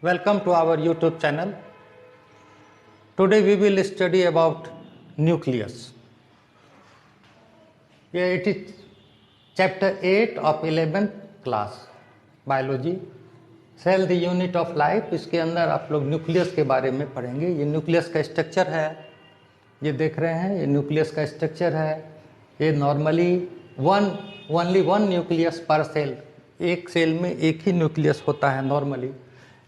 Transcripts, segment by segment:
Welcome to our YouTube channel. Today we will study about nucleus. Yeah, it is chapter 8 of 11th class biology. Cell the unit of life. इसके अंदर आप लोग nucleus के बारे में पढ़ेंगे। ये न्यूक्लियस का स्ट्रक्चर है, ये देख रहे हैं, ये न्यूक्लियस का स्ट्रक्चर है। ये नॉर्मली ओनली वन न्यूक्लियस पर सेल, एक सेल में एक ही न्यूक्लियस होता है नॉर्मली।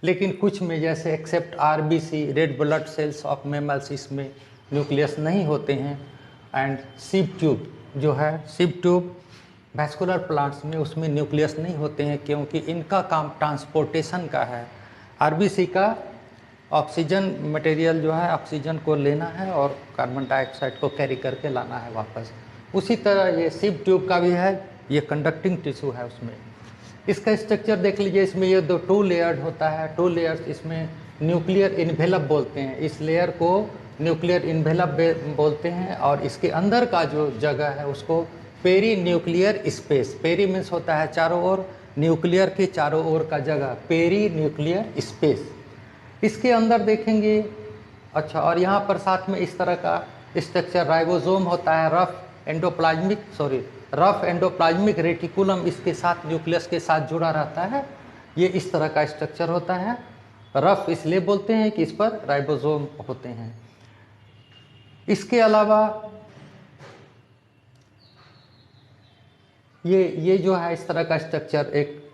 लेकिन कुछ में जैसे except RBC, red blood cells of mammals, इसमें न्यूक्लियस नहीं होते हैं। एंड सीप ट्यूब जो है, सीप ट्यूब वैस्कुलर प्लांट्स में, उसमें न्यूक्लियस नहीं होते हैं क्योंकि इनका काम ट्रांसपोर्टेशन का है। आरबीसी का ऑक्सीजन मटेरियल जो है, ऑक्सीजन को लेना है और कार्बन डाइऑक्साइड को कैरी करके लाना है वापस। उसी तरह ये सीप ट्यूब का भी है, ये कंडक्टिंग टिश्यू है उसमें। इसका स्ट्रक्चर देख लीजिए, इसमें ये दो टू लेयर्ड होता है। टू लेयर्स इसमें न्यूक्लियर इन्वेलप बोलते हैं, इस लेयर को न्यूक्लियर इन्वेलप बोलते हैं। और इसके अंदर का जो जगह है उसको peri nuclear space, peri means होता है चारों ओर, न्यूक्लियर के चारों ओर का जगह पेरी न्यूक्लियर स्पेस। इसके अंदर देखेंगे, अच्छा, और यहाँ पर साथ में इस तरह का स्ट्रक्चर राइबोसोम होता है, रफ एंडोप्लाज्मिक रेटिकुलम इसके साथ न्यूक्लियस के साथ जुड़ा रहता है। ये इस तरह का स्ट्रक्चर होता है। रफ इसलिए बोलते हैं कि इस पर राइबोसोम होते हैं। इसके अलावा ये जो है इस तरह का स्ट्रक्चर, एक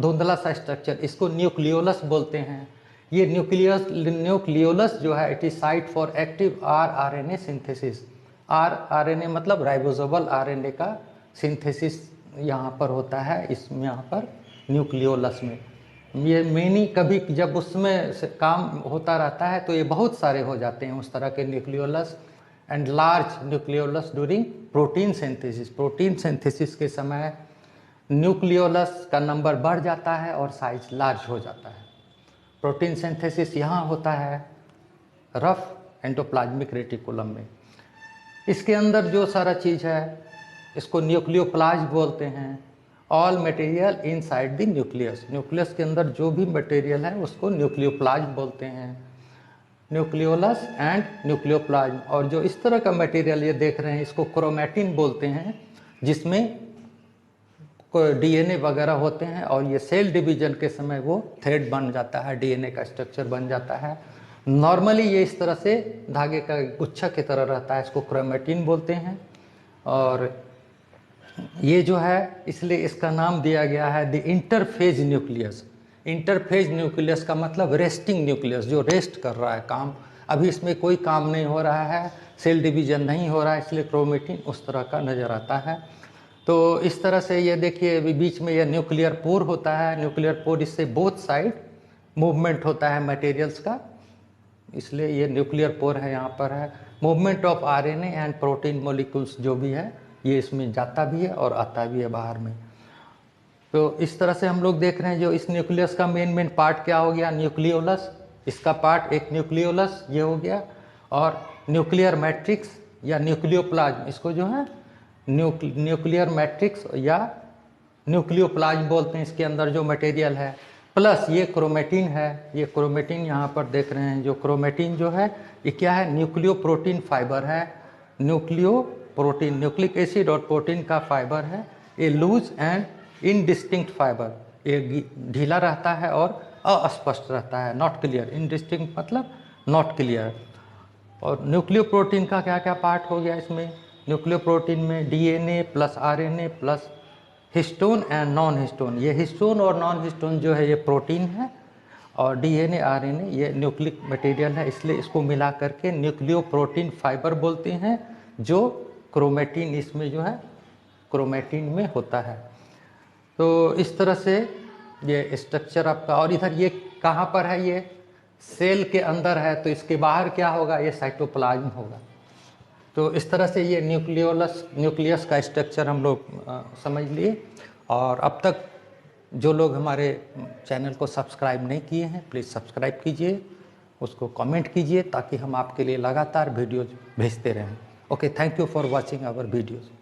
धुंधला सा स्ट्रक्चर, इसको न्यूक्लियोलस बोलते हैं। ये न्यूक्लियोलस जो है, it is site for active RNA synthesis. RNA मतलब राइबोसोमल आरएनए का सिंथेसिस यहाँ पर होता है, इसमें यहाँ पर न्यूक्लियोलस में। ये मेनी कभी जब उसमें काम होता रहता है तो ये बहुत सारे हो जाते हैं उस तरह के nucleolus. And large nucleolus during protein synthesis, protein synthesis के समय न्यूक्लियोलस का नंबर बढ़ जाता है और साइज लार्ज हो जाता है। प्रोटीन सिंथेसिस यहाँ होता है रफ एंडोप्लाज्मिक रेटिकुलम में। इसके अंदर जो सारा चीज़ है इसको न्यूक्लियोप्लाज्म बोलते हैं। All material inside the nucleus, nucleus के अंदर जो भी मटेरियल है उसको न्यूक्लियोप्लाज्म बोलते हैं। Nucleolus and nucleoplasm. और जो इस तरह का मटेरियल ये देख रहे हैं इसको क्रोमैटिन बोलते हैं, जिसमें डीएनए वगैरह होते हैं। और ये सेल डिवीजन के समय वो थ्रेड बन जाता है, डीएनए का स्ट्रक्चर बन जाता है। नॉर्मली ये इस तरह से धागे का गुच्छा की तरह रहता है, इसको क्रोमैटिन बोलते हैं। और ये जो है, इसलिए इसका नाम दिया गया है the interphase nucleus. Interphase nucleus का मतलब रेस्टिंग न्यूक्लियस, जो रेस्ट कर रहा है काम, अभी इसमें कोई काम नहीं हो रहा है, सेल डिवीजन नहीं हो रहा है, इसलिए क्रोमैटिन उस तरह का नज़र आता है। तो इस तरह से ये देखिए, बीच में ये न्यूक्लियर पोर होता है। न्यूक्लियर पोर, इससे बोथ साइड मूवमेंट होता है मटेरियल्स का, इसलिए ये न्यूक्लियर पोर है। यहाँ पर है movement of RNA and protein molecules, जो भी है ये इसमें जाता भी है और आता भी है बाहर में। तो इस तरह से हम लोग देख रहे हैं जो इस न्यूक्लियस का मेन पार्ट क्या हो गया, न्यूक्लियोलस। इसका पार्ट एक न्यूक्लियोलस ये हो गया, और न्यूक्लियर मैट्रिक्स या न्यूक्लियोप्लाज्म, इसको जो है न्यूक्लियर मैट्रिक्स या न्यूक्लियोप्लाज्म बोलते हैं। इसके अंदर जो मटेरियल है, प्लस ये क्रोमैटिन है। ये क्रोमैटिन यहाँ पर देख रहे हैं, जो क्रोमैटिन जो है ये क्या है, न्यूक्लियो प्रोटीन फाइबर है। न्यूक्लियो प्रोटीन, न्यूक्लिक एसिड और प्रोटीन का फाइबर है। ये लूज एंड इनडिस्टिंक्ट फाइबर, ये ढीला रहता है और अस्पष्ट रहता है, नॉट क्लियर। इनडिस्टिंक्ट मतलब नॉट क्लियर। और न्यूक्लियो प्रोटीन का क्या क्या पार्ट हो गया इसमें, न्यूक्लियो प्रोटीन में DNA plus RNA plus histone and non histone. ये हिस्टोन और नॉन हिस्टोन जो है ये प्रोटीन है, और डीएनए आरएनए ये न्यूक्लिक मटेरियल है, इसलिए इसको मिला करके न्यूक्लियो प्रोटीन फाइबर बोलते हैं, जो क्रोमैटिन इसमें जो है क्रोमैटिन में होता है। तो इस तरह से ये स्ट्रक्चर आपका। और इधर ये कहाँ पर है, ये सेल के अंदर है, तो इसके बाहर क्या होगा, ये साइटोप्लाज्म होगा। तो इस तरह से ये न्यूक्लियस का स्ट्रक्चर हम लोग समझ लिए। और अब तक जो लोग हमारे चैनल को सब्सक्राइब नहीं किए हैं, प्लीज़ सब्सक्राइब कीजिए, उसको कमेंट कीजिए, ताकि हम आपके लिए लगातार वीडियोज़ भेजते रहें। Okay, thank you for watching our videos.